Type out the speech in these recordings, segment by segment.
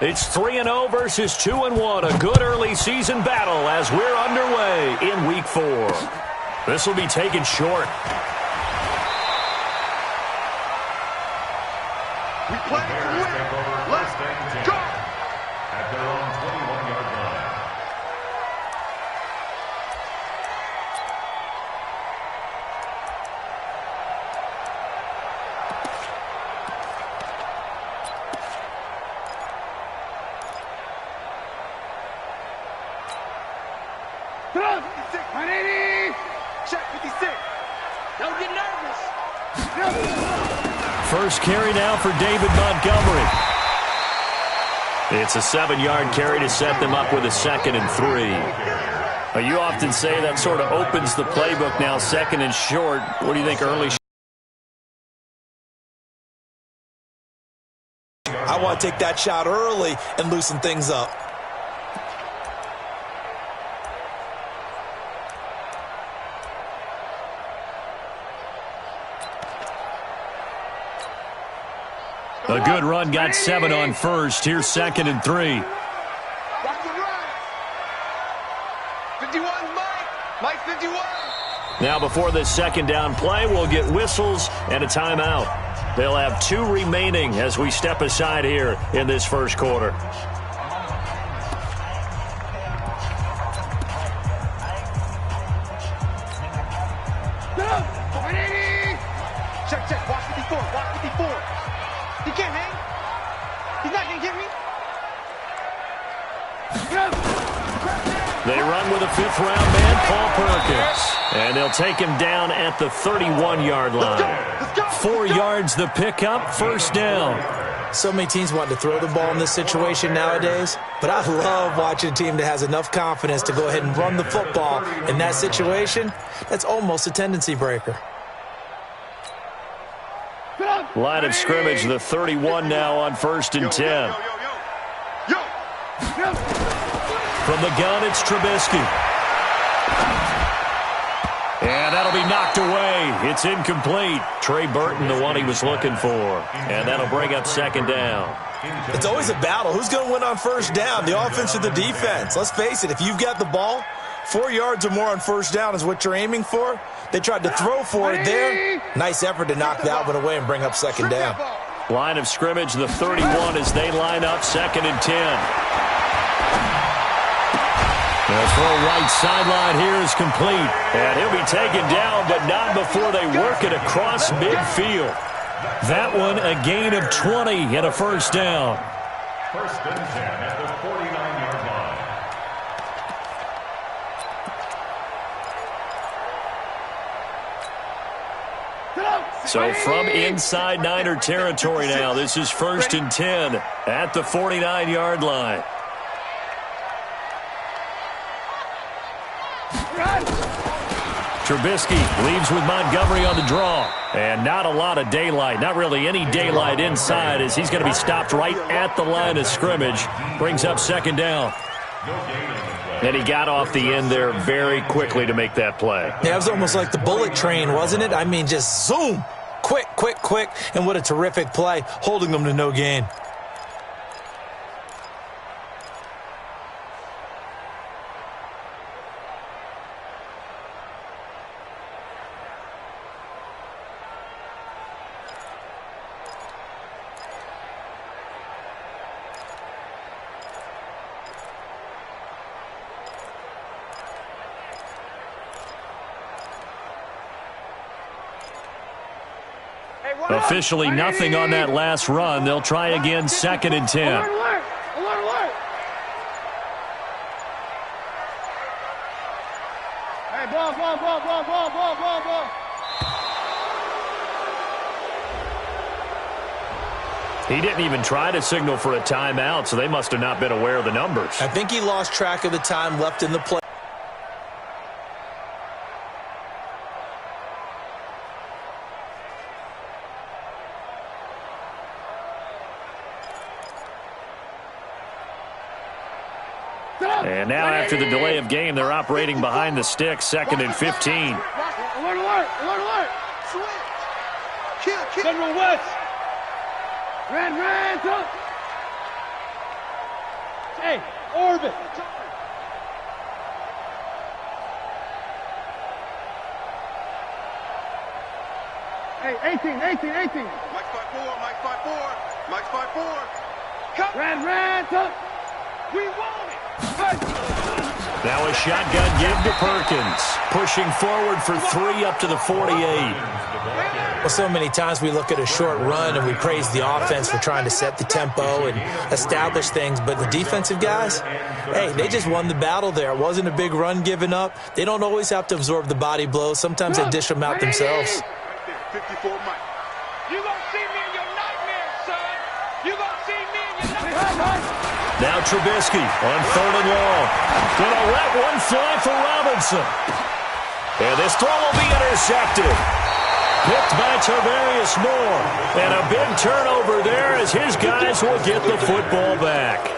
It's 3-0 versus 2-1. A good early season battle as we're underway in Week 4. This will be taken short. We play to win. Let's go. At their own 21-yard line. Check 56. Don't get nervous. First carry now for David Montgomery. It's a 7-yard carry to set them up with a 2nd and 3. You often say that sort of opens the playbook now, 2nd and short. What do you think early? I want to take that shot early and loosen things up. A good run, got 7 on first. Here's 2nd and 3. Rock the run. 51, Mike 51. Now before this 2nd down play, we'll get whistles and a timeout. They'll have 2 remaining as we step aside here in this first quarter. Check. Watch 54. Watch 54. He can't hang. He's not going to get me. They run with a 5th-round man, Paul Perkins. And they'll take him down at the 31-yard line. Let's go. 4 yards the pickup, first down. So many teams want to throw the ball in this situation nowadays, but I love watching a team that has enough confidence to go ahead and run the football. In that situation, that's almost a tendency breaker. Line of scrimmage, the 31 now on 1st and 10. From the gun, it's Trubisky. And that'll be knocked away. It's incomplete. Trey Burton, the one he was looking for. And that'll bring up 2nd down. It's always a battle. Who's going to win on first down, the offense or the defense? Let's face it, if you've got the ball, 4 yards or more on first down is what you're aiming for. They tried to throw for it there. Nice effort to knock that one away and bring up 2nd down. Line of scrimmage, the 31 as they line up, 2nd and 10. The full right sideline here is complete. And he'll be taken down, but not before they work it across midfield. That one a gain of 20 and a first down. 1st and 10 at the 49-yard line. So from inside Niner territory now, this is 1st and 10 at the 49-yard line. Trubisky leaves with Montgomery on the draw. And not a lot of daylight, not really any daylight inside as he's going to be stopped right at the line of scrimmage. Brings up 2nd down. And he got off the end there very quickly to make that play. Yeah, it was almost like the bullet train, wasn't it? I mean, just zoom. Quick. And what a terrific play, holding them to no gain. Officially nothing on that last run. They'll try again, 2nd and 10. Alert. Hey, ball. He didn't even try to signal for a timeout, so they must have not been aware of the numbers. I think he lost track of the time left in the play. And now after the delay of game, they're operating behind the sticks, 2nd and 15. Alert. Switch. Kill. Central West. Red. Hey, orbit. Hey, 18. Mike's 5-4, Mike's 5-4, Mike's 5-4. Cut. Red, tuck. We want it. Now a shotgun give to Perkins. Pushing forward for 3 up to the 48. Well, so many times we look at a short run and we praise the offense for trying to set the tempo and establish things, but the defensive guys, hey, they just won the battle there. It wasn't a big run given up. They don't always have to absorb the body blows. Sometimes they dish them out themselves. 54 Mike. You gonna see me in your nightmares, son. You gonna see me in your nightmares. Now Trubisky on 3rd and long. Gonna let one fly for Robinson. And this throw will be intercepted. Picked by Tarvarius Moore. And a big turnover there as his guys will get the football back.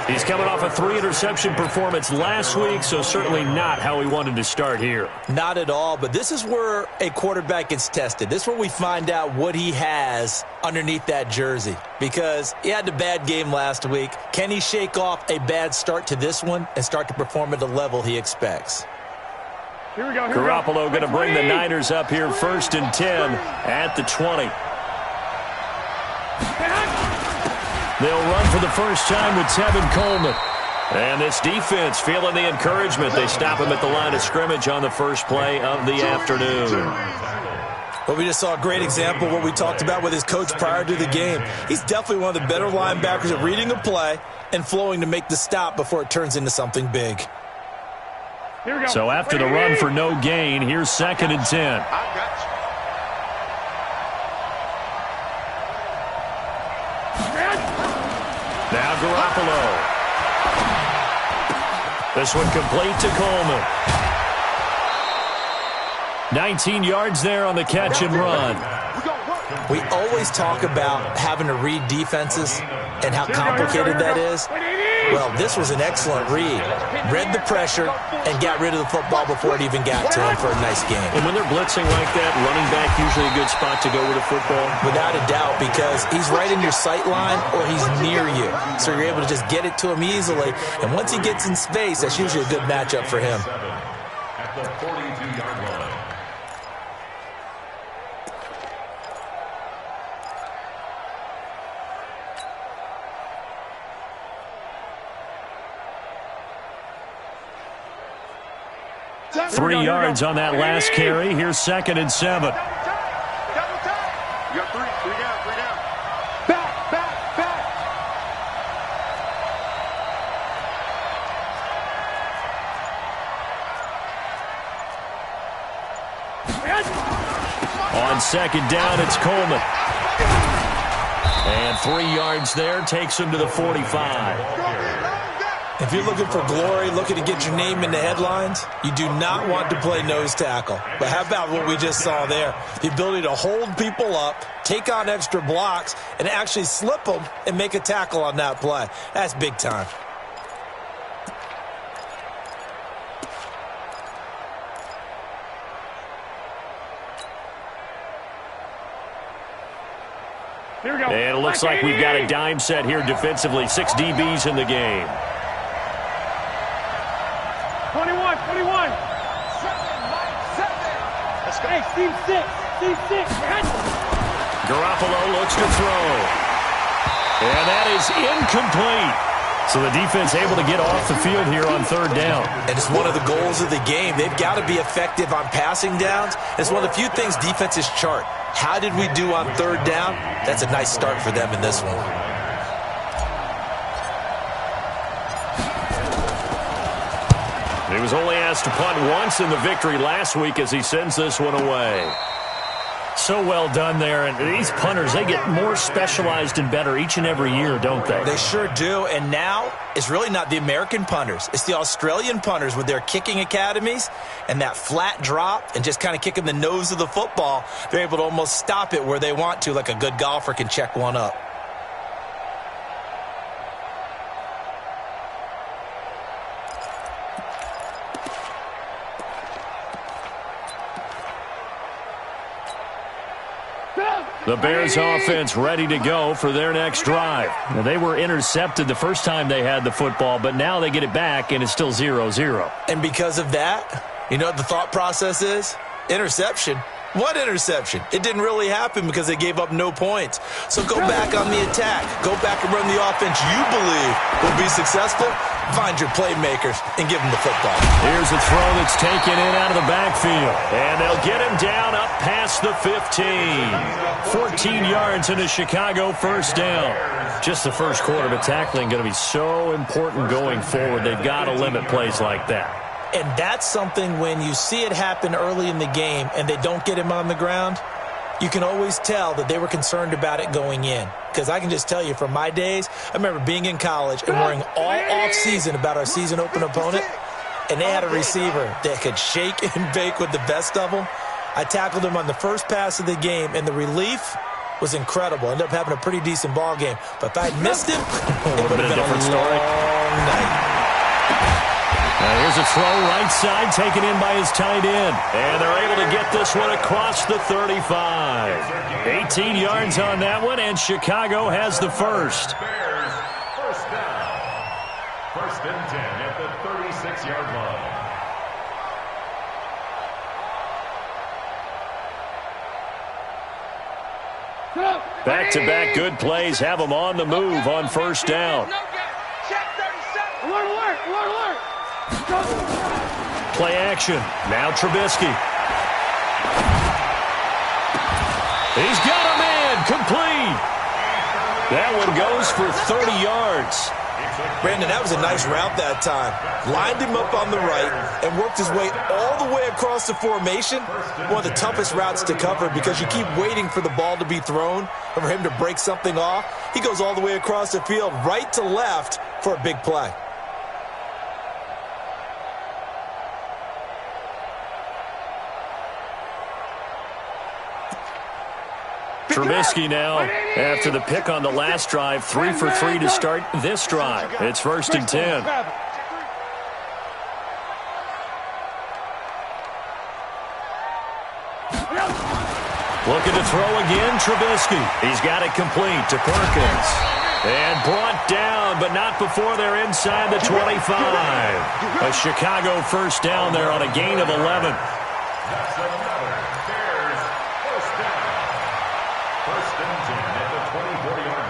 He's coming off a 3-interception performance last week, so certainly not how he wanted to start here. Not at all, but this is where a quarterback gets tested. This is where we find out what he has underneath that jersey, because he had a bad game last week. Can he shake off a bad start to this one and start to perform at the level he expects? Here we go. Garoppolo going to bring the Niners up here 1st and 10 at the 20. They'll run for the first time with Tevin Coleman. And this defense feeling the encouragement. They stop him at the line of scrimmage on the first play of the afternoon. Well, we just saw a great example of what we talked about with his coach prior to the game. He's definitely one of the better linebackers at reading a play and flowing to make the stop before it turns into something big. Here we go. So after the run for no gain, here's 2nd and 10. I got you. Now Garoppolo. This one complete to Coleman. 19 yards there on the catch and run. We always talk about having to read defenses and how complicated that is. Well, this was an excellent read. Read the pressure and got rid of the football before it even got to him for a nice game. And when they're blitzing like that, running back usually a good spot to go with a football. Without a doubt, because he's right in your sight line or he's near you. So you're able to just get it to him easily. And once he gets in space, that's usually a good matchup for him. At the 42-yard line. Three yards on that last carry. Here's 2nd and 7. You got 3 down. Back. On 2nd down, it's Coleman. And 3 yards there takes him to the 45. If you're looking for glory, looking to get your name in the headlines, you do not want to play nose tackle. But how about what we just saw there? The ability to hold people up, take on extra blocks, and actually slip them and make a tackle on that play. That's big time. Here we go. And it looks like we've got a dime set here defensively. 6 DBs in the game. 21. Hey, Steve 6. Garoppolo looks to throw. And that is incomplete. So the defense able to get off the field here on 3rd down. And it's one of the goals of the game. They've got to be effective on passing downs. It's one of the few things defenses chart. How did we do on 3rd down? That's a nice start for them in this one. He was only asked to punt once in the victory last week as he sends this one away. So well done there. And these punters, they get more specialized and better each and every year, don't they? They sure do. And now it's really not the American punters. It's the Australian punters with their kicking academies and that flat drop and just kind of kicking the nose of the football. They're able to almost stop it where they want to, like a good golfer can check one up. The Bears offense ready to go for their next drive. Now, they were intercepted the first time they had the football, but now they get it back, and it's still 0-0. And because of that, you know what the thought process is? Interception. What interception? It didn't really happen because they gave up no points. So go back on the attack. Go back and run the offense you believe will be successful. Find your playmakers and give them the football. Here's a throw that's taken in out of the backfield. And they'll get him down up past the 15. 14 yards and a Chicago first down. Just the first quarter, but tackling going to be so important going forward. They've got to limit plays like that. And that's something when you see it happen early in the game and they don't get him on the ground, you can always tell that they were concerned about it going in. Because I can just tell you from my days, I remember being in college and worrying all off-season about our season open opponent, and they had a receiver that could shake and bake with the best of them. I tackled him on the first pass of the game, and the relief was incredible. Ended up having a pretty decent ball game. But if I'd missed him, it would have been a long night. Here's a throw right side taken in by his tight end. And they're able to get this one across the 35. 18 yards on that one, and Chicago has the first. Bears, first down. First and 10 at the 36-yard line. Back-to-back good plays have them on the move on first down. Play action. Now Trubisky. He's got a man. Complete. That one goes for 30 yards. Brandon, that was a nice route that time. Lined him up on the right and worked his way all the way across the formation. One of the toughest routes to cover because you keep waiting for the ball to be thrown or for him to break something off. He goes all the way across the field, right to left, for a big play. Trubisky now, after the pick on the last drive, 3 for 3 to start this drive. It's first and 10. Looking to throw again, Trubisky. He's got it complete to Perkins. And brought down, but not before they're inside the 25. A Chicago first down there on a gain of 11. That's another Bears first down. First and 10 at the 24-yard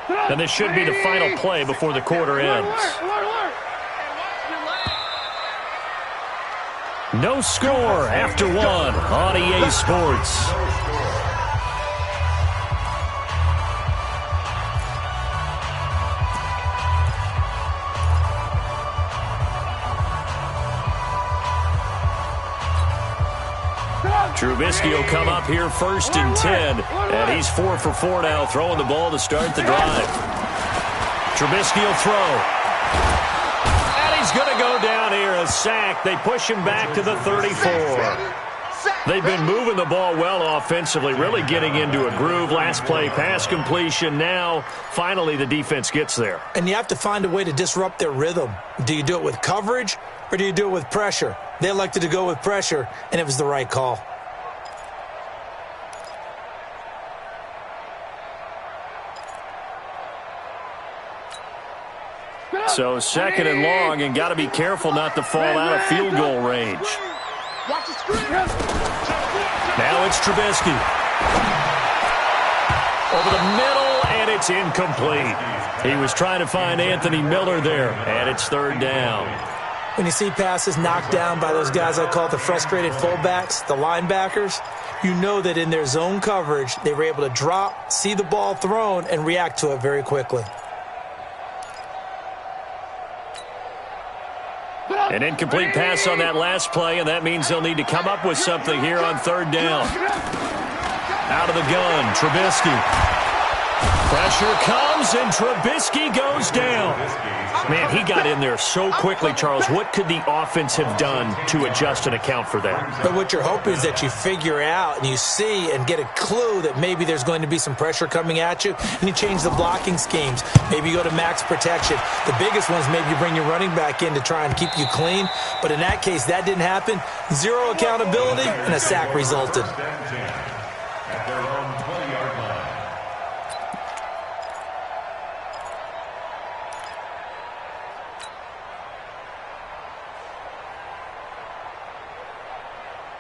line. And this should be the final play before the quarter ends. No score after one on EA Sports. Trubisky will come up here first and 10, and he's 4 for 4 now, throwing the ball to start the drive. Trubisky will throw. And he's going to go down here, a sack. They push him back to the 34. They've been moving the ball well offensively, really getting into a groove. Last play, pass completion. Now, finally, the defense gets there. And you have to find a way to disrupt their rhythm. Do you do it with coverage, or do you do it with pressure? They elected to go with pressure, and it was the right call. So second and long, and got to be careful not to fall out of field goal range. Now it's Trubisky. Over the middle, and it's incomplete. He was trying to find Anthony Miller there, and it's third down. When you see passes knocked down by those guys I call the frustrated fullbacks, the linebackers, you know that in their zone coverage, they were able to drop, see the ball thrown, and react to it very quickly. An incomplete pass on that last play, and that means they'll need to come up with something here on third down. Out of the gun, Trubisky. Pressure comes, and Trubisky goes down. Man, he got in there so quickly, Charles. What could the offense have done to adjust and account for that? But what you're hoping is that you figure out and you see and get a clue that maybe there's going to be some pressure coming at you, and you change the blocking schemes. Maybe you go to max protection. The biggest ones, maybe you bring your running back in to try and keep you clean. But in that case, that didn't happen. Zero accountability, and a sack resulted. At their own 20-yard line.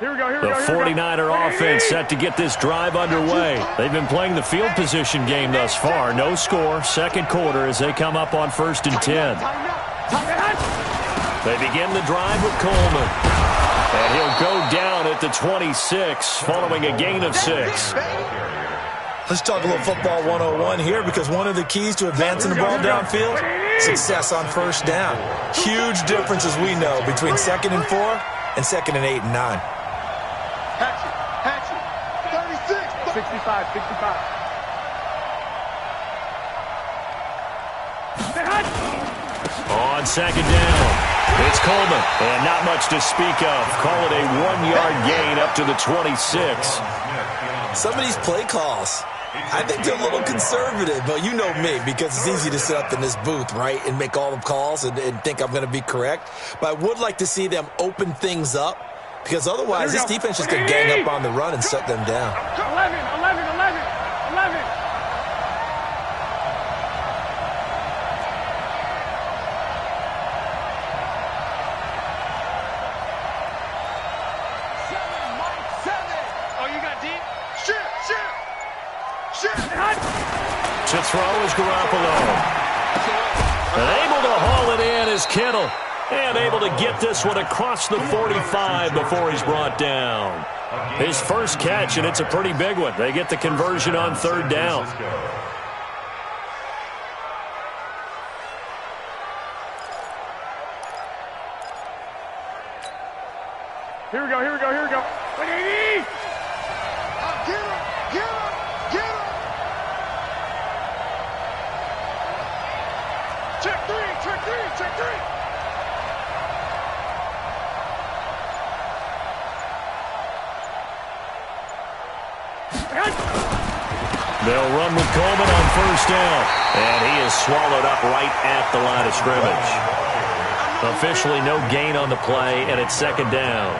Here we go, here The we go, here we go. 49er offense set to get this drive underway. They've been playing the field position game thus far. No score, second quarter as they come up on 1st and 10. They begin the drive with Coleman. And he'll go down at the 26 following a gain of 6. Let's talk a little football 101 here, because one of the keys to advancing the ball downfield, success on first down. Huge difference, as we know, between 2nd and 4 and 2nd and 8 and 9. Hatchet, 36. 65, 65. On 2nd down, it's Coleman. And not much to speak of. Call it a 1-yard gain up to the 26. Some of these play calls, I think they're a little conservative, but you know me, because it's easy to sit up in this booth, right, and make all the calls and think I'm going to be correct. But I would like to see them open things up, because otherwise this defense just going to gang up on the run and shut them down. 11. 7. Oh, you got deep? Shit. To throw is Garoppolo. And able to haul it in is Kittle. And able to get this one across the 45 before he's brought down. His first catch, and it's a pretty big one. They get the conversion on 3rd down. Here we go. 180. Get him. Check three. They'll run with Coleman on 1st down. And he is swallowed up right at the line of scrimmage. Officially no gain on the play, and it's 2nd down.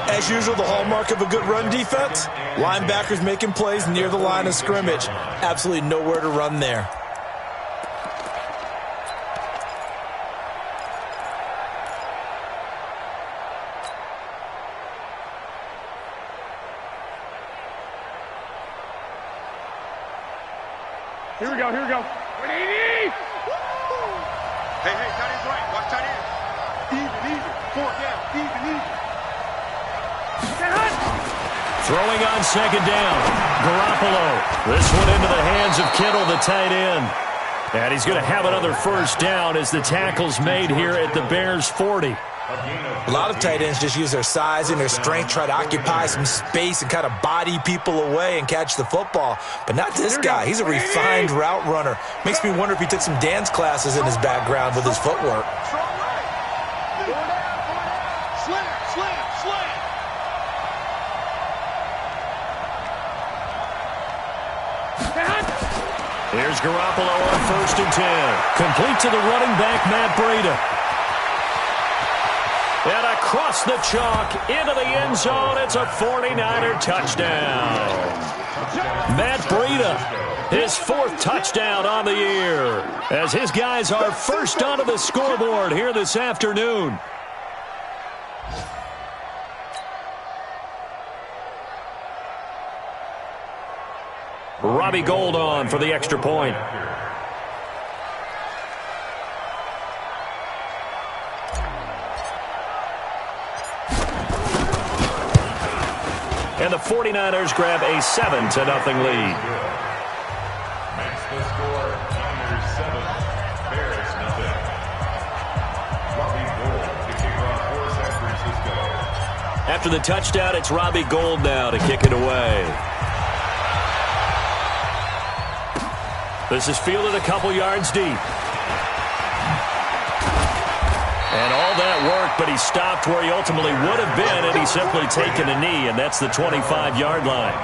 As usual, the hallmark of a good run defense, linebackers making plays near the line of scrimmage. Absolutely nowhere to run there. Here we go. 180. Hey, tight end's right. Watch tight end. Even. 4th down. Even. Throwing on 2nd down. Garoppolo. This one into the hands of Kittle, the tight end. And he's going to have another 1st down as the tackle's made here at the Bears' 40. A lot of tight ends just use their size and their strength, try to occupy some space and kind of body people away and catch the football. But not this guy. He's a refined route runner. Makes me wonder if he took some dance classes in his background with his footwork. Strong right. Slam. Here's Garoppolo on 1st and 10. Complete to the running back, Matt Breida. And across the chalk into the end zone, it's a 49er touchdown. Matt Breida, his 4th touchdown on the year, as his guys are first onto the scoreboard here this afternoon. Robbie Gould on for the extra point. And the 49ers grab a 7-0 lead. Makes the score Niners 7, Bears nothing. Robbie Gould to kick off for San Francisco. After the touchdown, it's Robbie Gould now to kick it away. This is fielded a couple yards deep. And all that work, but he stopped where he ultimately would have been had he simply taken a knee, and that's the 25-yard line.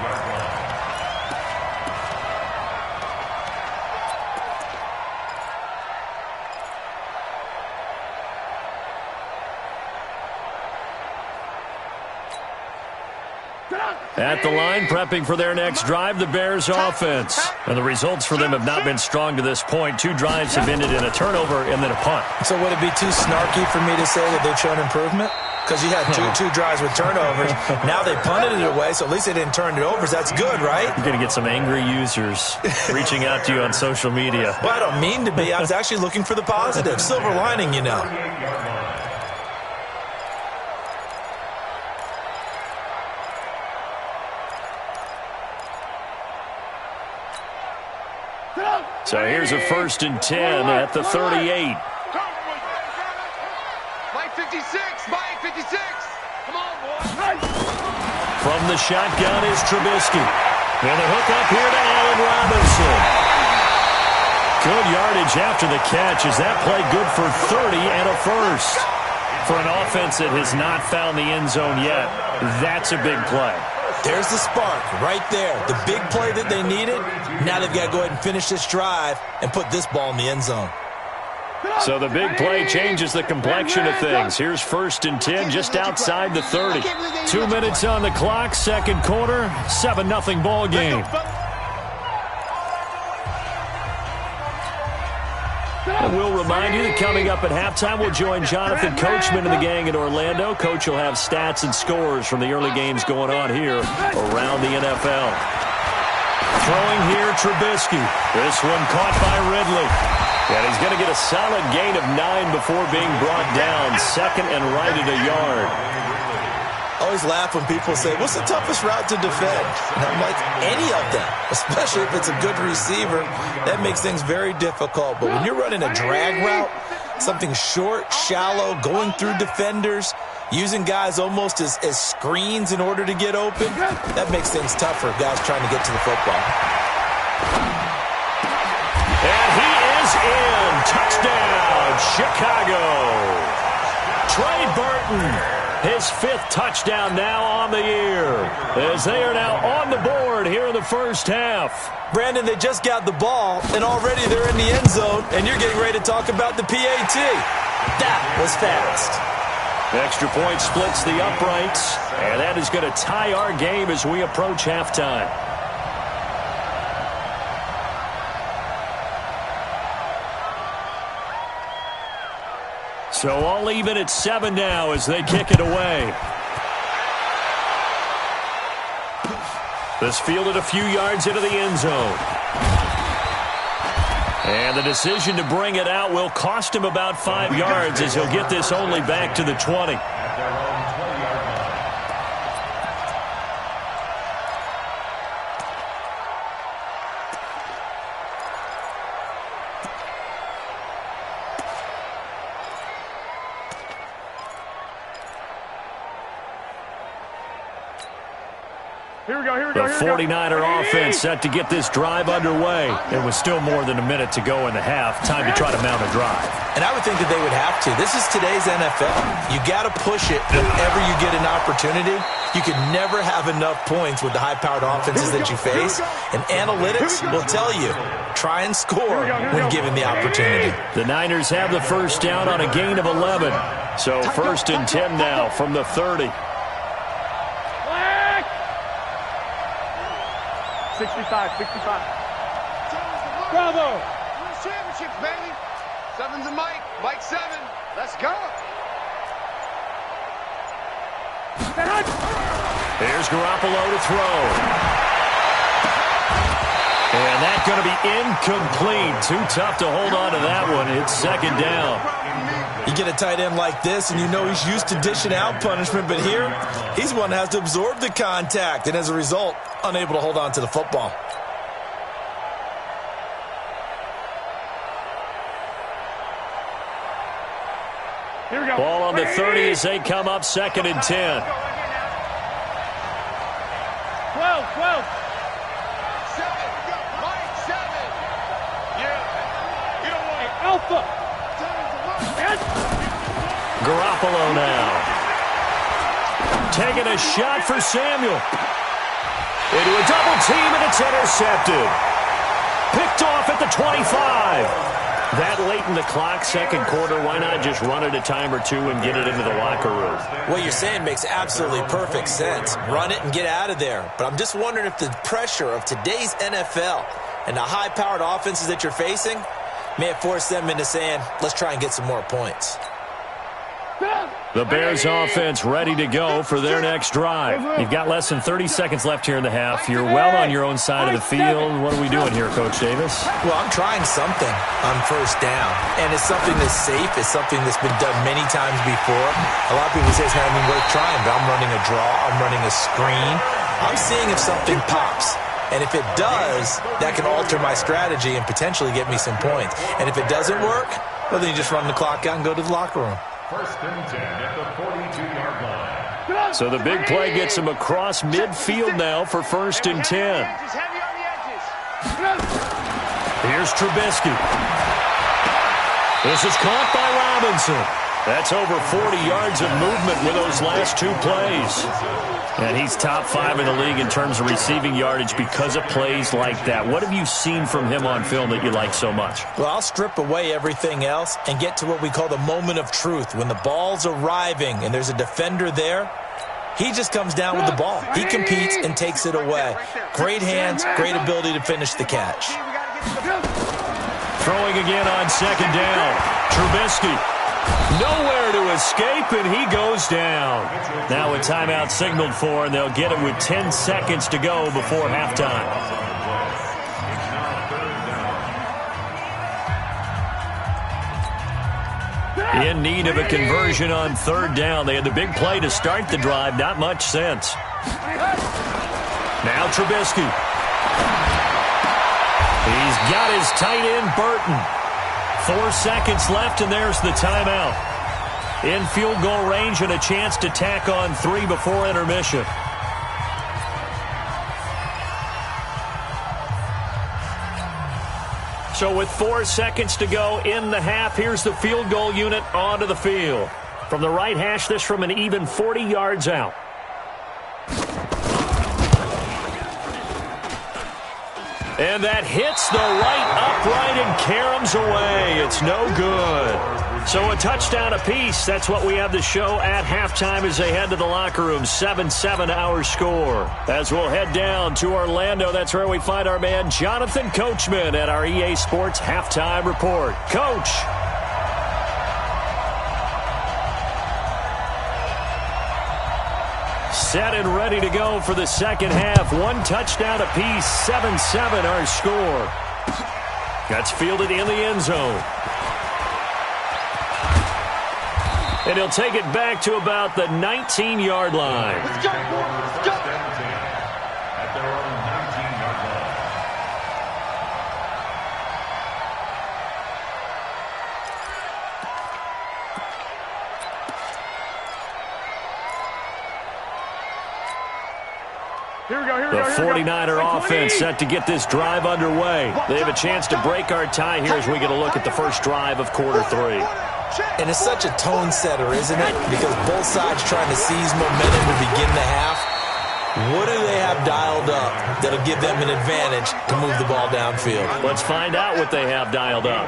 At the line, prepping for their next drive, the Bears offense. And the results for them have not been strong to this point. 2 drives have ended in a turnover and then a punt. So would it be too snarky for me to say that they've shown improvement? Because you had two drives with turnovers. Now they punted it away, so at least they didn't turn it over. That's good, right? You're going to get some angry users reaching out to you on social media. Well, I don't mean to be. I was actually looking for the positive. Silver lining, you know. So here's a 1st and 10 at the 38. Mike 56, Mike 56. Come on, boy. From the shotgun is Trubisky. And a hook up here to Allen Robinson. Good yardage after the catch. Is that play good for 30 and a first? For an offense that has not found the end zone yet, that's a big play. There's the spark right there. The big play that they needed. Now they've got to go ahead and finish this drive and put this ball in the end zone. So the big play changes the complexion of things. Here's 1st and 10 just outside the 30. 2 minutes on the clock, second quarter, 7-0 ball game. And we'll remind you that coming up at halftime, we'll join Jonathan Coachman and the gang in Orlando. Coach will have stats and scores from the early games going on here around the NFL. Throwing here, Trubisky. This one caught by Ridley. And he's going to get a solid gain of 9 before being brought down. 2nd and right at a yard. I always laugh when people say, what's the toughest route to defend? And I'm like, any of them, especially if it's a good receiver. That makes things very difficult. But when you're running a drag route, something short, shallow, going through defenders, using guys almost as screens in order to get open, that makes things tougher, guys trying to get to the football. And he is in. Touchdown, Chicago. Trey Burton. His 5th touchdown now on the year, as they are now on the board here in the first half. Brandon, they just got the ball, and already they're in the end zone, and you're getting ready to talk about the PAT. That was fast. Extra point splits the uprights, and that is going to tie our game as we approach halftime. So all even at 7 now as they kick it away. This fielded a few yards into the end zone. And the decision to bring it out will cost him about 5 yards as he'll get this only back to the 20. The 49er offense set to get this drive underway. It was still more than a minute to go in the half. Time to try to mount a drive. And I would think that they would have to. This is today's NFL. You got to push it whenever you get an opportunity. You can never have enough points with the high-powered offenses that you face. And analytics will tell you, try and score when given the opportunity. The Niners have the first down on a gain of 11. So 1st and 10 now from the 30. 65. Bravo. Championships, baby. 7's a Mike. Mike 7. Let's go. Here's Garoppolo to throw. And that's going to be incomplete. Too tough to hold on to that one. It's 2nd down. You get a tight end like this, and you know he's used to dishing out punishment, but here, he's one that has to absorb the contact, and as a result, unable to hold on to the football. Here we go. Ball on the 30 as they come up 2nd and 10. 12. Garoppolo now. Taking a shot for Samuel. Into a double team, and it's intercepted. Picked off at the 25. That late in the clock, second quarter, why not just run it a time or two and get it into the locker room? What you're saying makes absolutely perfect sense. Run it and get out of there. But I'm just wondering if the pressure of today's NFL and the high-powered offenses that you're facing may have forced them into saying, let's try and get some more points. The Bears offense ready to go for their next drive. You've got less than 30 seconds left here in the half. You're well on your own side of the field. What are we doing here, Coach Davis? Well, I'm trying something on first down, and it's something that's safe. It's something that's been done many times before. A lot of people say it's not even worth trying, but I'm running a draw. I'm running a screen. I'm seeing if something pops. And if it does, that can alter my strategy and potentially get me some points. And if it doesn't work, well, then you just run the clock out and go to the locker room. First and 10 at the 42-yard line. So the big play gets him across midfield now for first and 10. Here's Trubisky. This is caught by Robinson. That's over 40 yards of movement with those last two plays. And he's top 5 in the league in terms of receiving yardage because of plays like that. What have you seen from him on film that you like so much? Well, I'll strip away everything else and get to what we call the moment of truth. When the ball's arriving and there's a defender there, he just comes down with the ball. He competes and takes it away. Great hands, great ability to finish the catch. Throwing again on second down. Trubisky. Nowhere to escape, and he goes down. Now a timeout signaled for, and they'll get it with 10 seconds to go before halftime. In need of a conversion on third down. They had the big play to start the drive. Not much sense. Now Trubisky. He's got his tight end, Burton. 4 seconds left, and there's the timeout. In field goal range and a chance to tack on 3 before intermission. So with 4 seconds to go in the half, here's the field goal unit onto the field. From the right hash, this from an even 40 yards out. And that hits the right upright and caroms away. It's no good. So a touchdown apiece. That's what we have to show at halftime as they head to the locker room. 7-7 our score. As we'll head down to Orlando, that's where we find our man Jonathan Coachman at our EA Sports Halftime Report. Coach. Set and ready to go for the second half. 1 touchdown apiece. 7-7 our score. That's fielded in the end zone. And he'll take it back to about the 19-yard line. Let's go, let's go. At their own 19-yard line. The 49er offense set to get this drive underway. They have a chance to break our tie here as we get a look at the first drive of quarter 3. And it's such a tone setter, isn't it? Because both sides trying to seize momentum to begin the half. What do they have dialed up that'll give them an advantage to move the ball downfield? Let's find out what they have dialed up.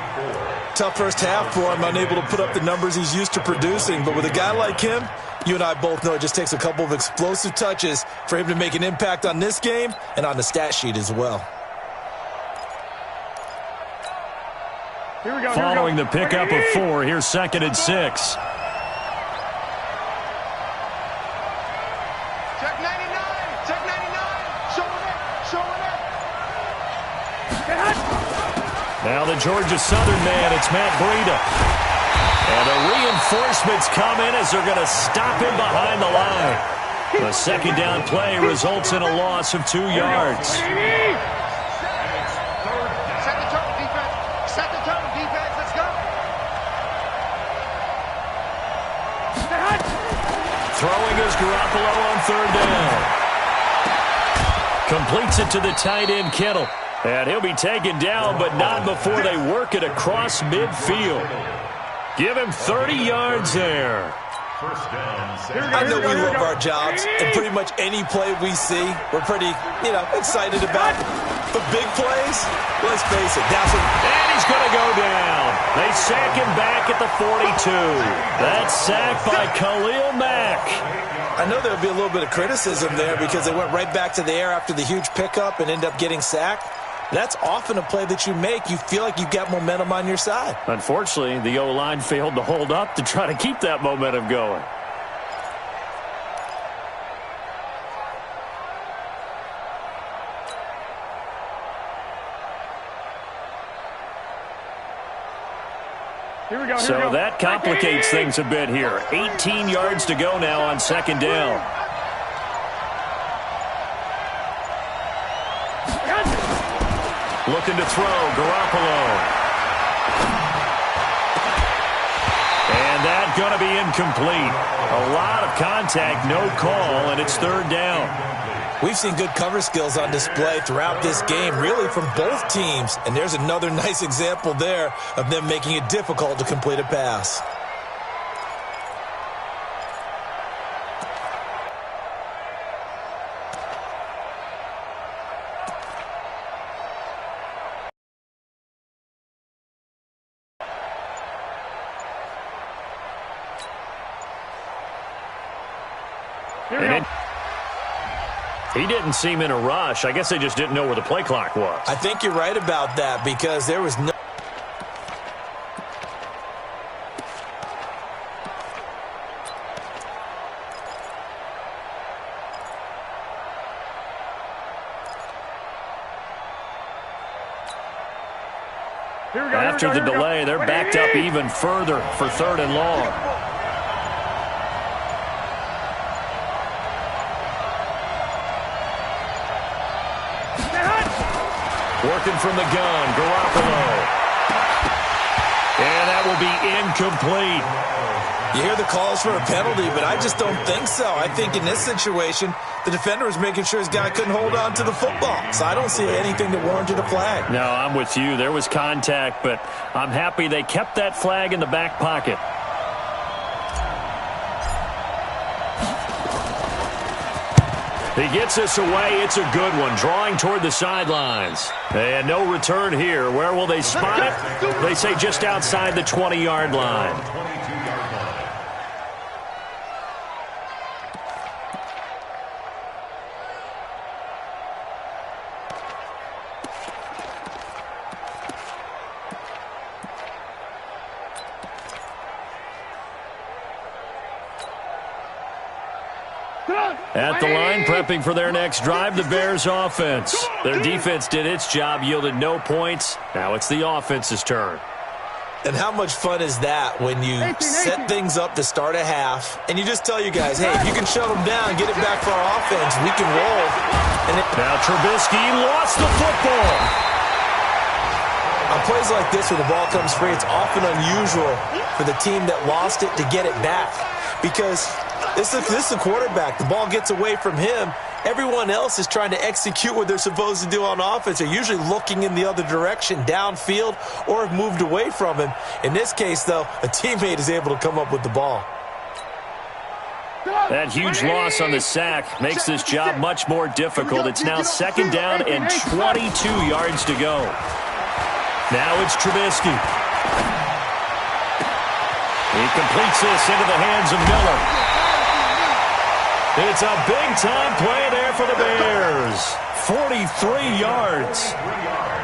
Tough first half for him, unable to put up the numbers he's used to producing. But with a guy like him, you and I both know it just takes a couple of explosive touches for him to make an impact on this game and on the stat sheet as well. Here we go. Following the pickup of 4, here's 2nd and 6. Check 99. Check 99. Showing it. Showing it. Now the Georgia Southern man, it's Matt Breida. And the reinforcements come in as they're going to stop him behind the line. The second down play results in a loss of 2 yards. Set the tone, defense. Set the tone, defense. Let's go. Throwing is Garoppolo on third down. Completes it to the tight end, Kittle. And he'll be taken down, but not before they work it across midfield. Give him 30 yards there. First down, I know we love our jobs, and pretty much any play we see, we're pretty, excited about. But big plays, let's face it, that's what... And he's going to go down. They sack him back at the 42. That's sacked by Khalil Mack. I know there'll be a little bit of criticism there because they went right back to the air after the huge pickup and end up getting sacked. That's often a play that you make. You feel like you've got momentum on your side. Unfortunately, the O-line failed to hold up to try to keep that momentum going. So that complicates things a bit here. 18 yards to go now on second down. Looking to throw, Garoppolo. And that's going to be incomplete. A lot of contact, no call, and it's third down. We've seen good cover skills on display throughout this game, really from both teams. And there's another nice example there of them making it difficult to complete a pass. He didn't seem in a rush. I guess they just didn't know where the play clock was. I think you're right about that because there was no... After the delay, they're backed up even further for third and long. Working from the gun, Garoppolo. And that will be incomplete. You hear the calls for a penalty, but I just don't think so. I think in this situation, the defender was making sure his guy couldn't hold on to the football. So I don't see anything that warranted a flag. No, I'm with you. There was contact, but I'm happy they kept that flag in the back pocket. He gets this away. It's a good one. Drawing toward the sidelines. And no return here. Where will they spot it? They say just outside the 20-yard line. 22-yard line. At the line, prepping for their next drive, the Bears offense. Their defense did its job, yielded no points. Now it's the offense's turn. And how much fun is that when you set things up to start a half, and you just tell you guys, hey, if you can shut them down, get it back for our offense, we can roll. And now Trubisky lost the football. On plays like this where the ball comes free, it's often unusual for the team that lost it to get it back. Because this is a quarterback. The ball gets away from him. Everyone else is trying to execute what they're supposed to do on offense. They're usually looking in the other direction, downfield, or have moved away from him. In this case, though, a teammate is able to come up with the ball. That huge loss on the sack makes this job much more difficult. It's now second down and 22 yards to go. Now it's Trubisky. He completes this into the hands of Miller. It's a big-time play there for the Bears. 43 yards.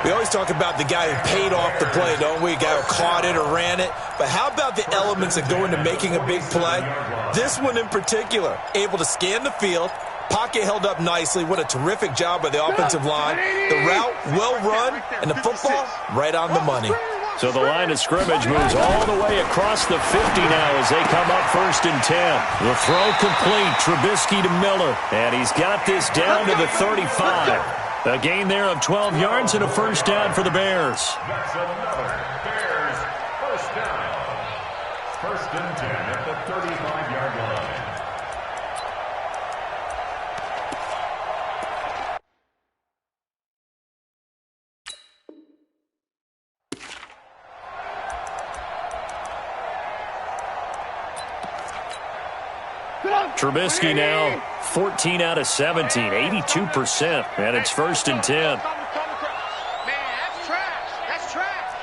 We always talk about the guy who paid off the play, don't we? A guy who caught it or ran it. But how about the elements that go into making a big play? This one in particular, able to scan the field, pocket held up nicely. What a terrific job by the offensive line. The route, well run, and the football, right on the money. So the line of scrimmage moves all the way across the 50 now as they come up 1st and 10. The throw complete. Trubisky to Miller. And he's got this down to the 35. A gain there of 12 yards and a first down for the Bears. That's another Bears first down. 1st and 10 at the 35-yard line. Trubisky now 14 out of 17, 82%, and it's 1st and 10. Man, that's trash. That's trash.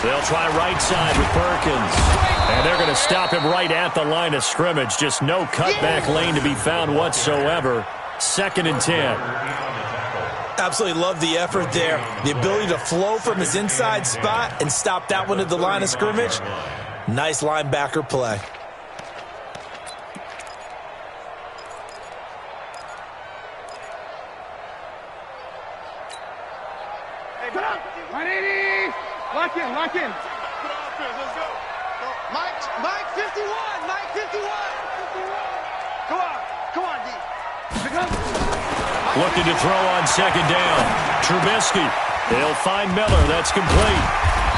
They'll try right side with Perkins. And they're going to stop him right at the line of scrimmage. Just no cutback lane to be found whatsoever. 2nd and 10. Absolutely love the effort there. The ability to flow from his inside spot and stop that one at the line of scrimmage. Nice linebacker play. Lock in, lock in. Let's go. Mike 51, Mike 51. Come on, D. Looking to throw on 2nd down. Trubisky. He'll find Miller. That's complete.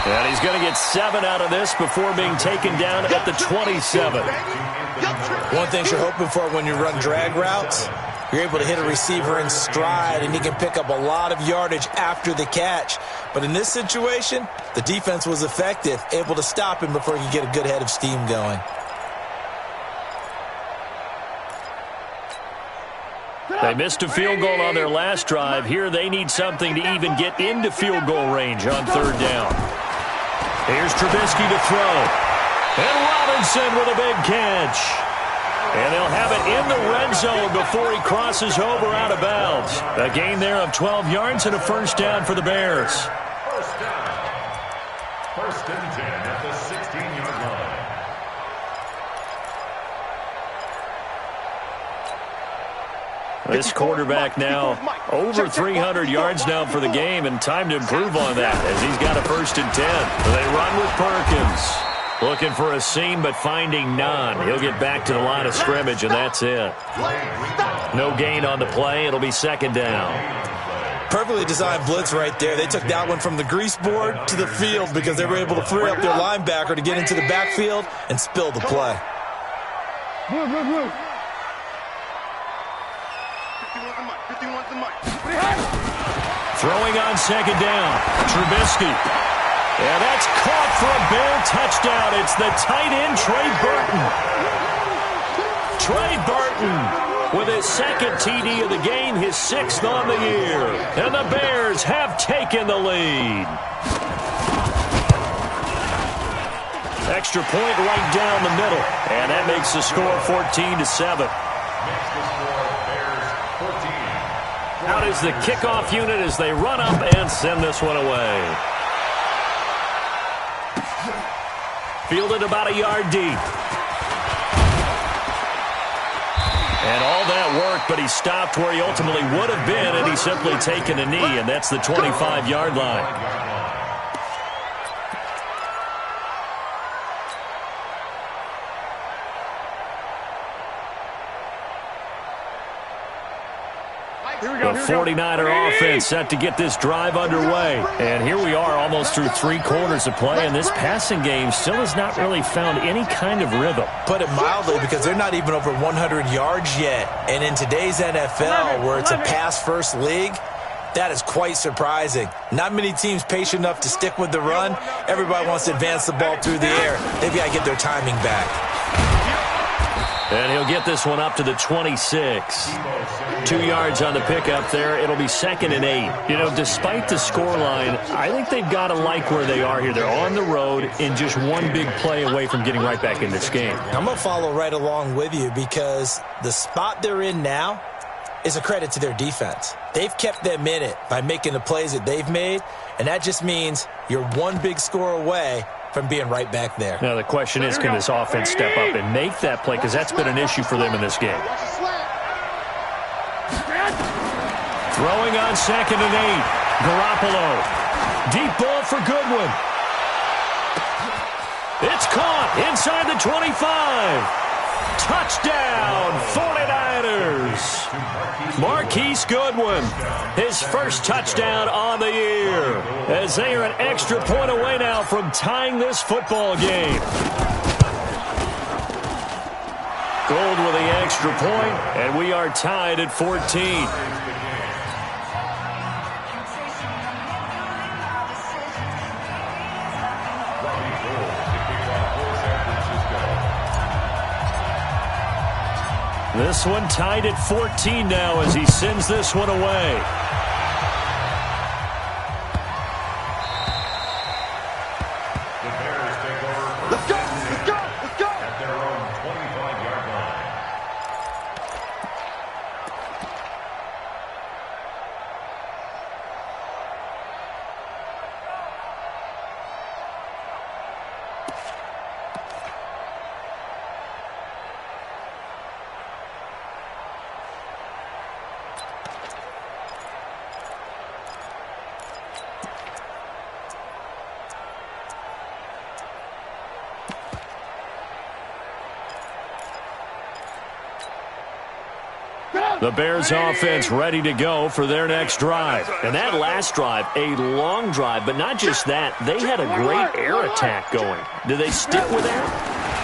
And he's going to get 7 out of this before being taken down at the 27. One thing you're hoping for when you run drag routes, you're able to hit a receiver in stride, and he can pick up a lot of yardage after the catch. But in this situation, the defense was effective, able to stop him before he could get a good head of steam going. They missed a field goal on their last drive. Here they need something to even get into field goal range on 3rd down. Here's Trubisky to throw. And Robinson with a big catch. And they'll have it in the red zone before he crosses over out of bounds. A gain there of 12 yards and a 1st down for the Bears. 1st down. 1st and 10 at the 16-yard line. This quarterback now over 300 yards now for the game, and time to improve on that as he's got a 1st and 10. They run with Perkins. Looking for a seam, but finding none. He'll get back to the line of scrimmage, and that's it. No gain on the play. It'll be 2nd down. Perfectly designed blitz right there. They took that one from the grease board to the field because they were able to free up their linebacker to get into the backfield and spill the play. 51's the mic. Throwing on 2nd down. Trubisky. And that's caught for a Bear touchdown. It's the tight end, Trey Burton. Trey Burton with his 2nd TD of the game, his 6th on the year. And the Bears have taken the lead. Extra point right down the middle. And that makes the score 14-7. Out is the kickoff unit as they run up and send this one away. Fielded about a yard deep. And all that work, but he stopped where he ultimately would have been, and he's simply taken a knee, and that's the 25-yard line. The 49er offense set to get this drive underway. And here we are almost through 3 quarters of play, and this passing game still has not really found any kind of rhythm. Put it mildly, because they're not even over 100 yards yet. And in today's NFL, where it's a pass-first league, that is quite surprising. Not many teams patient enough to stick with the run. Everybody wants to advance the ball through the air. They've got to get their timing back. And he'll get this one up to the 26. 2 yards on the pickup there. It'll be 2nd and 8. You know, despite the scoreline, I think they've got to like where they are here. They're on the road and just one big play away from getting right back in this game. I'm going to follow right along with you because the spot they're in now is a credit to their defense. They've kept them in it by making the plays that they've made, and that just means you're one big score away from being right back there. Now, the question is, can this offense step up and make that play? Because that's been an issue for them in this game. Throwing on 2nd and 8. Garoppolo. Deep ball for Goodwin. It's caught inside the 25. Touchdown, 49ers. Marquise Goodwin, his 1st touchdown on the year, as they are an extra point away now from tying this football game. Gold with the extra point, and we are tied at 14. This one tied at 14 now as he sends this one away. The Bears take over. Let's go! Let's go! Let's go! At their own 25-yard line. The Bears offense ready to go for their next drive. And that last drive, a long drive, but not just that. They had a great air attack going. Do they stick with that?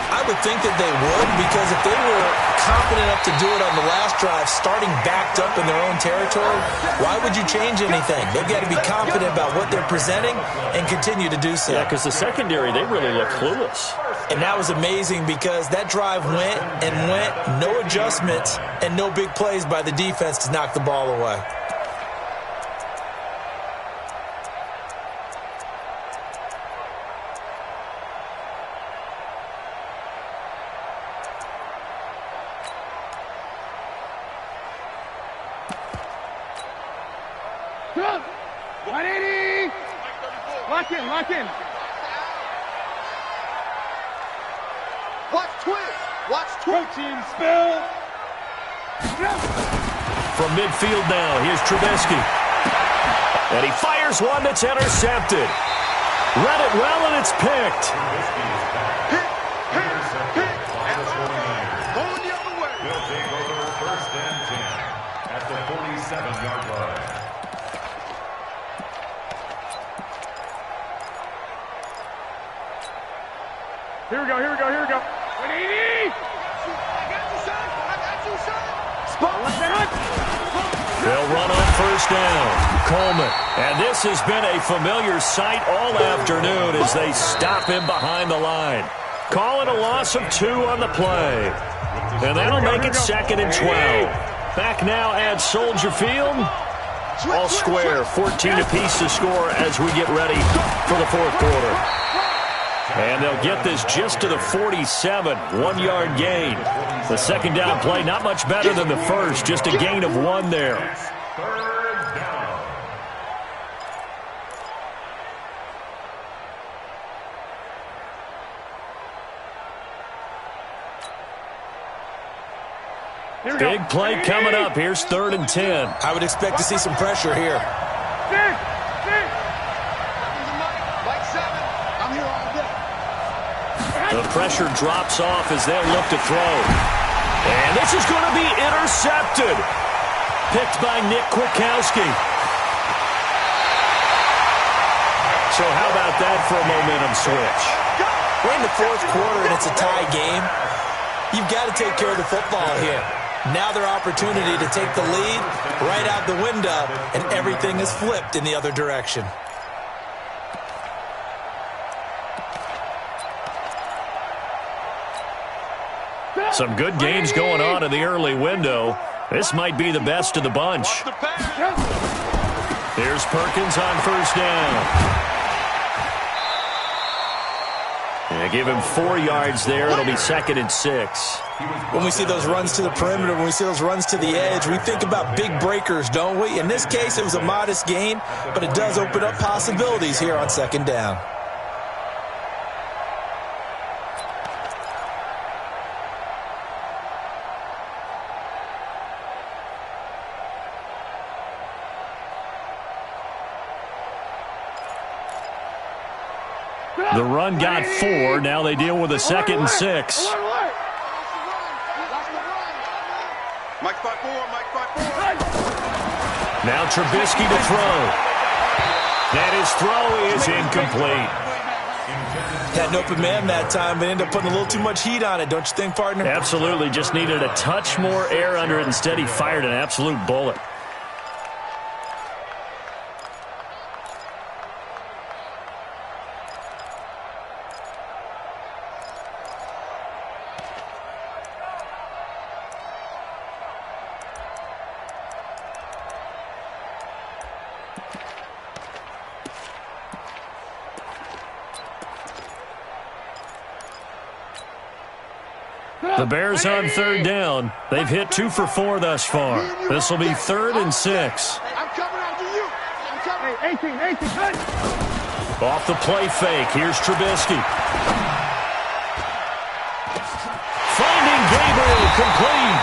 I would think that they would, because if they were confident enough to do it on the last drive, starting backed up in their own territory, why would you change anything? They've got to be confident about what they're presenting and continue to do so. Yeah, because the secondary, they really look clueless. And that was amazing because that drive went and went, no adjustments, and no big plays by the defense to knock the ball away. Go! 180! Lock in, lock in. Watch twist. Watch twist. Coaching spill. From midfield now, here's Trubisky. And he fires one that's intercepted. Read it well, and it's picked. Hit. And going the other way. They'll take over first and 10 at the 47-yard line. Here we go, here we go, here we go. 180! I got you, son. I got you, son. They'll run on first down. Coleman. And this has been a familiar sight all afternoon as they stop him behind the line. Call it a loss of 2 on the play. And that'll make it 2nd and 12. Back now at Soldier Field. All square, 14 apiece to score as we get ready for the fourth quarter. And they'll get this just to the 47, 1-yard gain. The second down play, not much better than the first, just a gain of 1 there. Third down. Big play coming up. Here's 3rd and 10. I would expect to see some pressure here. Mike 7. I'm here all day. The pressure drops off as they'll look to throw. And this is going to be intercepted. Picked by Nick Kwiatkowski. So how about that for a momentum switch? We're in the fourth quarter and it's a tie game. You've got to take care of the football here. Now their opportunity to take the lead right out the window, and everything is flipped in the other direction. Some good games going on in the early window. This might be the best of the bunch. Here's Perkins on first down. And give him 4 yards there. It'll be 2nd and 6. When we see those runs to the perimeter, when we see those runs to the edge, we think about big breakers, don't we? In this case, it was a modest gain, but it does open up possibilities here on 2nd down. The run got 4. Now they deal with a 2nd and 6. Mike 5-4, Mike 5-4. Now Trubisky to throw. And his throw is incomplete. Had an open man that time, but ended up putting a little too much heat on it, don't you think, partner? Absolutely. Just needed a touch more air under it. Instead, he fired an absolute bullet. The Bears on third down. They've hit 2 for 4 thus far. This will be 3rd and 6. I'm coming after you. I'm coming. 18, cut. Off the play fake. Here's Trubisky. Finding Gabriel, complete.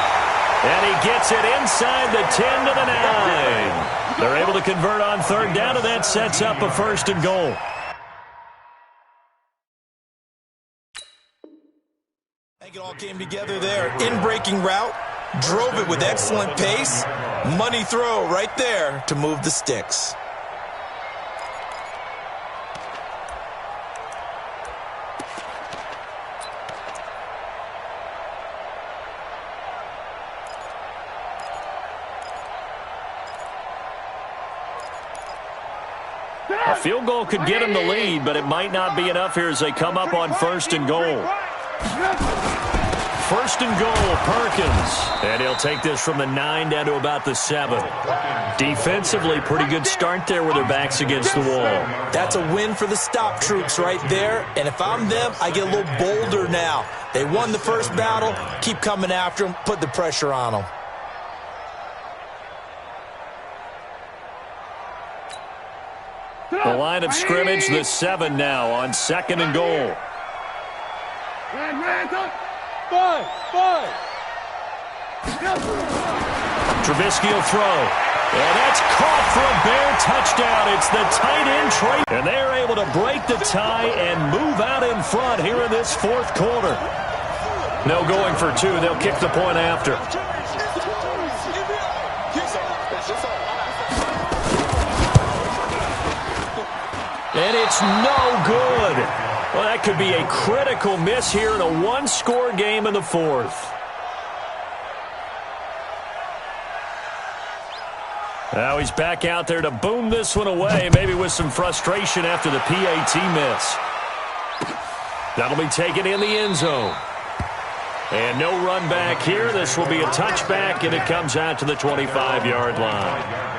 And he gets it inside the 10 to the 9. They're able to convert on third down, and that sets up a 1st and goal. I think it all came together there. In-breaking route, drove it with excellent pace. Money throw right there to move the sticks. A field goal could get him the lead, but it might not be enough here as they come up on 1st and goal. 1st and goal, Perkins. And he'll take this from the 9 down to about the 7. Defensively, pretty good start there with their backs against the wall. That's a win for the stop troops right there. And if I'm them, I get a little bolder now. They won the first battle. Keep coming after them. Put the pressure on them. The line of scrimmage, the 7 now on 2nd and goal. Trubisky will throw. And that's caught for a Bear touchdown. It's the tight end Trey. And they're able to break the tie and move out in front here in this 4th quarter. No going for 2. They'll kick the point after. And it's no good. Well, that could be a critical miss here in a 1-score game in the 4th. Now he's back out there to boom this one away, maybe with some frustration after the PAT miss. That'll be taken in the end zone. And no run back here. This will be a touchback, and it comes out to the 25-yard line.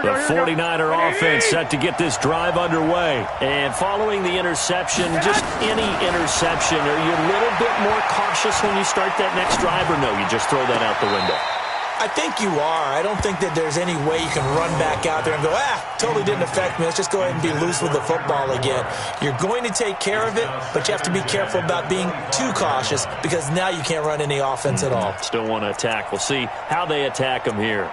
The 49er offense set to get this drive underway. And following the interception, just any interception, are you a little bit more cautious when you start that next drive, or no, you just throw that out the window? I think you are. I don't think that there's any way you can run back out there and go, totally didn't affect me. Let's just go ahead and be loose with the football again. You're going to take care of it, but you have to be careful about being too cautious because now you can't run any offense at all. Still want to attack. We'll see how they attack them here.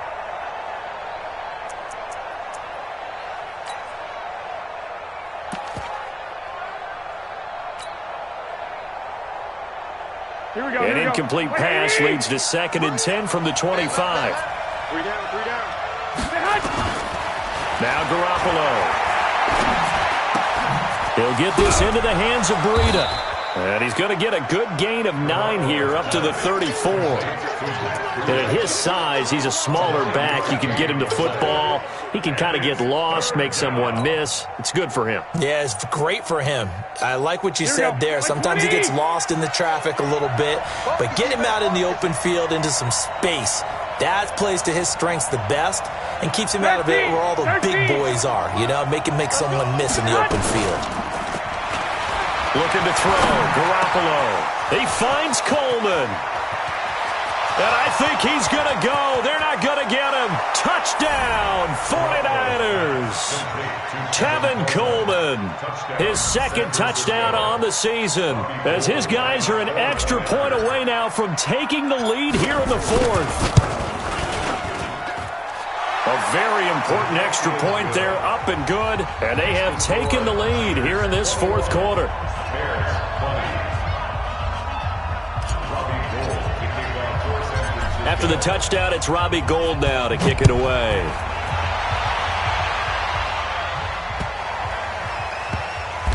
An incomplete pass leads to 2nd and 10 from the 25. 3 down. Now Garoppolo. He'll get this into the hands of Breida. And he's going to get a good gain of 9 here up to the 34. And at his size, he's a smaller back. You can get him to football. He can kind of get lost, make someone miss. It's good for him. Yeah, it's great for him. I like what you said there. Sometimes he gets lost in the traffic a little bit, but get him out in the open field into some space. That plays to his strengths the best and keeps him out of it where all the big boys are, make someone miss in the open field. Looking to throw, Garoppolo. He finds Coleman. And I think he's going to go. They're not going to get him. Touchdown, 49ers. Tevin Coleman, his 2nd touchdown on the season, as his guys are an extra point away now from taking the lead here in the 4th. A very important extra point there, up and good, and they have taken the lead here in this 4th quarter. After the touchdown, it's Robbie Gould now to kick it away.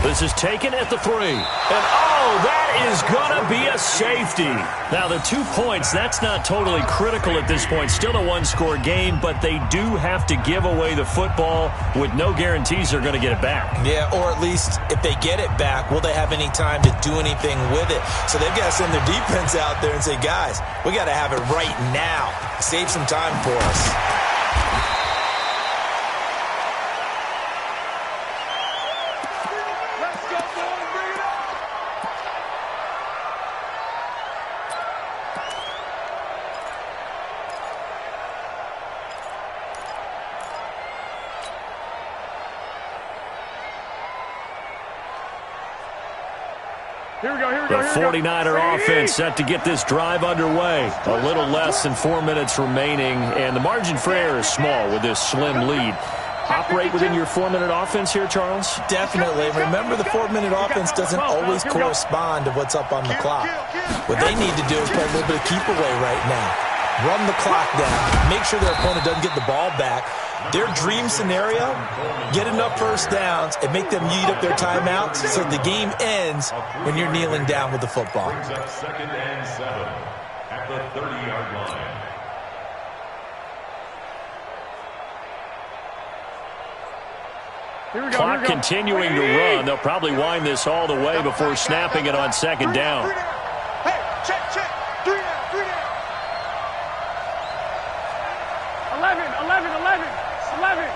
This is taken at the 3. And, oh, that is going to be a safety. Now, the 2 points, that's not totally critical at this point. Still a one-score game, but they do have to give away the football with no guarantees they're going to get it back. Yeah, or at least if they get it back, will they have any time to do anything with it? So they've got to send their defense out there and say, guys, we got to have it right now. Save some time for us. The 49er offense set to get this drive underway. A little less than 4 minutes remaining, and the margin for error is small with this slim lead. Operate within your 4-minute offense here, Charles? Definitely. Remember, the 4-minute offense doesn't always correspond to what's up on the clock. What they need to do is play a little bit of keep away right now. Run the clock down. Make sure their opponent doesn't get the ball back. Their dream scenario, get enough first downs and make them eat up their timeouts so the game ends when you're kneeling down with the football. Brings up 2nd and 7 at the 30-yard line. Clock continuing to run. They'll probably wind this all the way before snapping it on 2nd down. Hey, check. 3 down. 11. 7.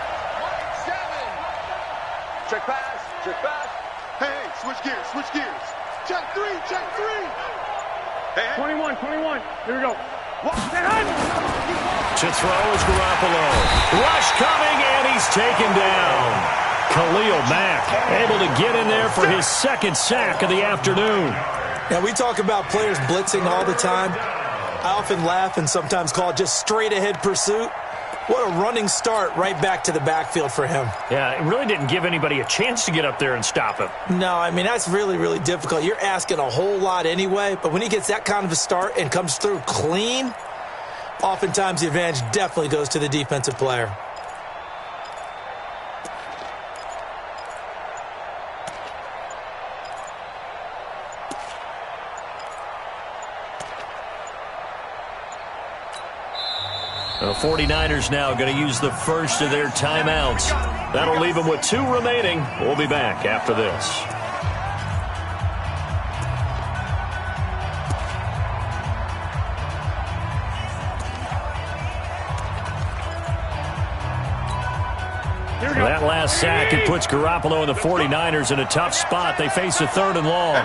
Check pass. Hey, switch gears. Check 3. Hey. 21. Here we go. To throw is Garoppolo. Rush coming, and he's taken down. Khalil Mack able to get in there for his 2nd sack of the afternoon. Now, we talk about players blitzing all the time. I often laugh and sometimes call it just straight-ahead pursuit. What a running start right back to the backfield for him. Yeah, it really didn't give anybody a chance to get up there and stop him. No, I mean, that's really, really difficult. You're asking a whole lot anyway, but when he gets that kind of a start and comes through clean, oftentimes the advantage definitely goes to the defensive player. The 49ers now going to use the first of their timeouts. That'll leave them with 2 remaining. We'll be back after this. That last sack, it puts Garoppolo and the 49ers in a tough spot. They face a 3rd and long.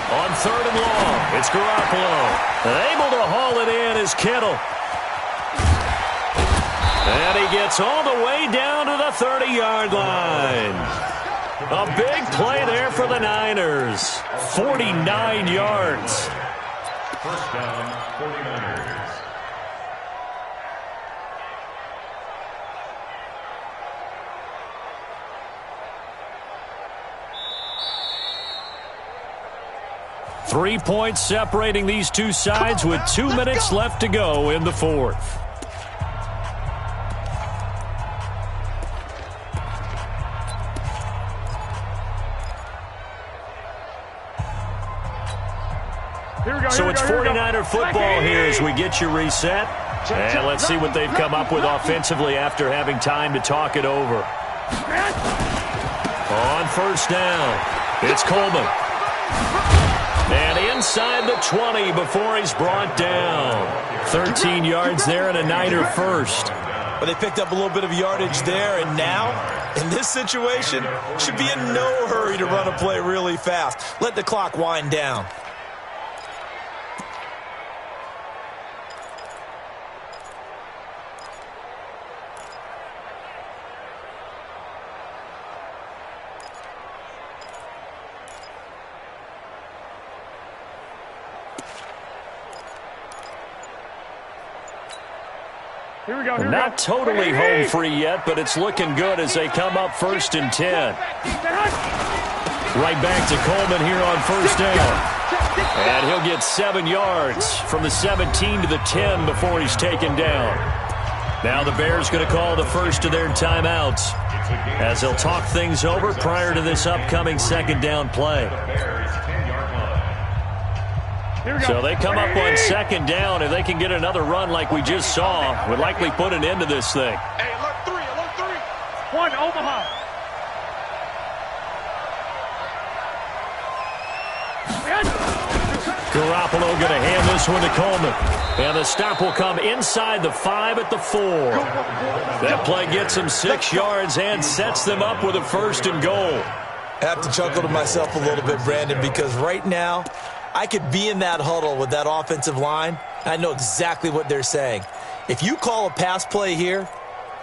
On 3rd and long, it's Garoppolo. Able to haul it in is Kittle. And he gets all the way down to the 30-yard line. A big play there for the Niners. 49 yards. First down, 49ers. Three points separating these two sides with 2 minutes left to go in the 4th. So it's 49er football here as we get you reset. And let's see what they've come up with offensively after having time to talk it over. On first down, it's Coleman. And inside the 20 before he's brought down. 13 yards there and a Niner first. But they picked up a little bit of yardage there, and now, in this situation, should be in no hurry to run a play really fast. Let the clock wind down. Here we go. Not totally home free yet, but it's looking good as they come up 1st and 10. Right back to Coleman here on first down. And he'll get 7 yards from the 17 to the 10 before he's taken down. Now the Bears going to call the first of their timeouts as they'll talk things over prior to this upcoming second down play. So they come up on second down. If they can get another run like we just saw, would likely put an end to this thing. Hey, alert 3, alert 3. One, Omaha. Garoppolo going to hand this one to Coleman. And the stop will come inside the 5 at the 4. That play gets them 6 yards and sets them up with a 1st and goal. I have to chuckle to myself a little bit, Brandon, because right now I could be in that huddle with that offensive line. I know exactly what they're saying. If you call a pass play here,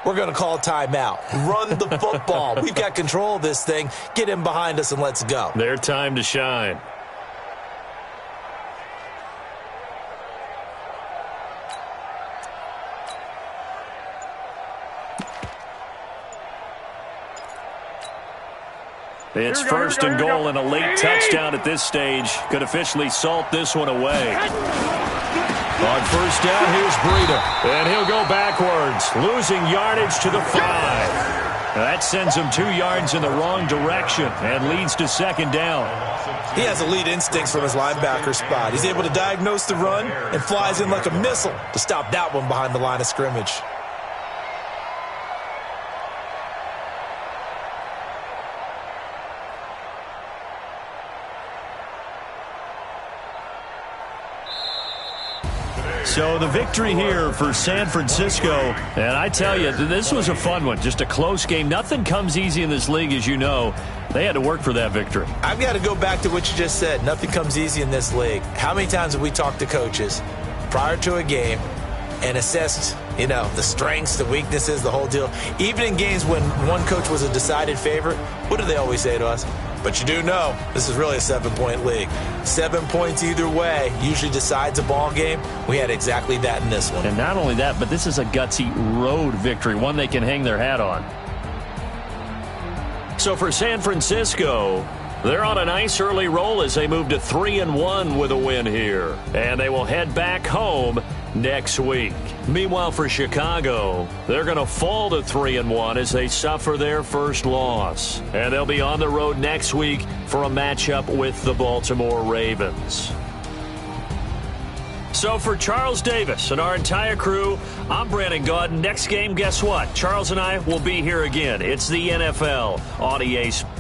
we're going to call a timeout. Run the football. We've got control of this thing. Get him behind us and let's go. Their time to shine. It's 1st and goal and a late touchdown at this stage. Could officially salt this one away. On 1st down, here's Breida. And he'll go backwards, losing yardage to the 5. That sends him 2 yards in the wrong direction and leads to 2nd down. He has elite instincts from his linebacker spot. He's able to diagnose the run and flies in like a missile to stop that one behind the line of scrimmage. So the victory here for San Francisco, and I tell you, this was a fun one, just a close game. Nothing comes easy in this league, as you know. They had to work for that victory. I've got to go back to what you just said. Nothing comes easy in this league. How many times have we talked to coaches prior to a game and assessed, the strengths, the weaknesses, the whole deal? Even in games when one coach was a decided favorite, what do they always say to us? But you do know this is really a 7-point league. 7 points either way usually decides a ball game. We had exactly that in this one. And not only that, but this is a gutsy road victory, one they can hang their hat on. So for San Francisco, they're on a nice early roll as they move to 3-1 with a win here. And they will head back home next week. Meanwhile, for Chicago, they're going to fall to 3-1 as they suffer their first loss. And they'll be on the road next week for a matchup with the Baltimore Ravens. So for Charles Davis and our entire crew, I'm Brandon Gaudin. Next game, guess what? Charles and I will be here again. It's the NFL on EA Sports.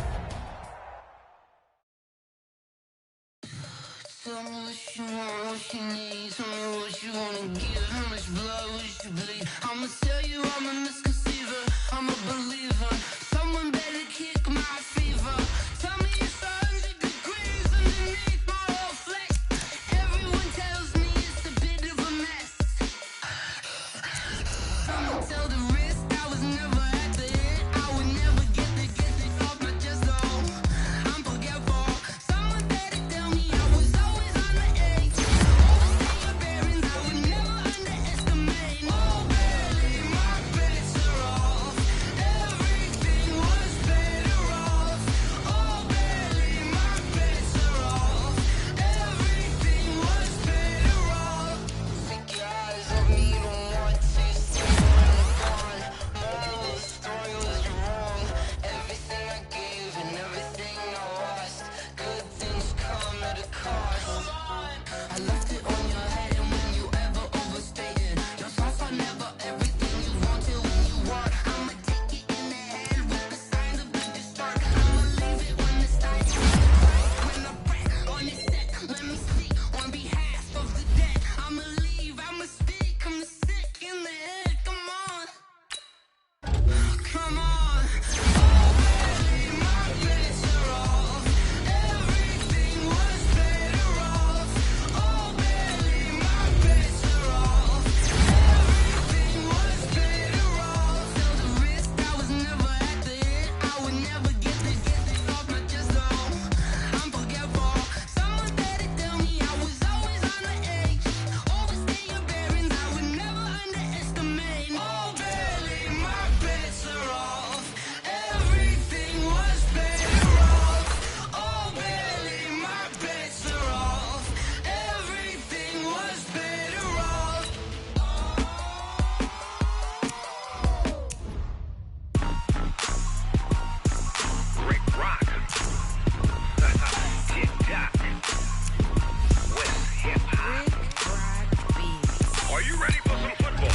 you ready for some football?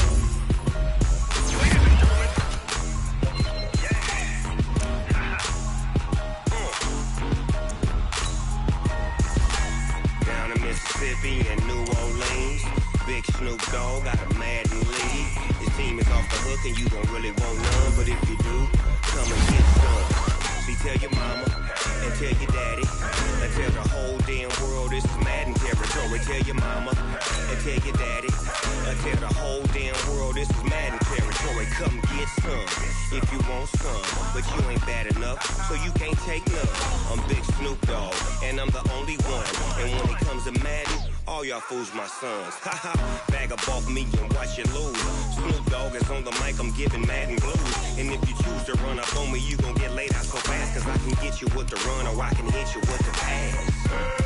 Ladies and gentlemen. Down in Mississippi and New Orleans, Big Snoop Dogg got a Madden league. His team is off the hook and you don't really want none, but if you do, come and get some. See, tell your mama and tell your daddy and tell the whole damn world this is Madden territory. Tell your mama and tell your daddy and tell the whole damn world this is Madden territory. Come get some if you want some, but you ain't bad enough, so you can't take none. I'm Big Snoop Dogg, and I'm the only one. And when it comes to Madden, all y'all fools my sons. Haha, bag up off me and watch you lose. Snoop Dogg is on the mic, I'm giving Madden blues. And if you choose to run up on me, you gon' get laid out so fast, cause I can get you with the run or I can hit you with the pass.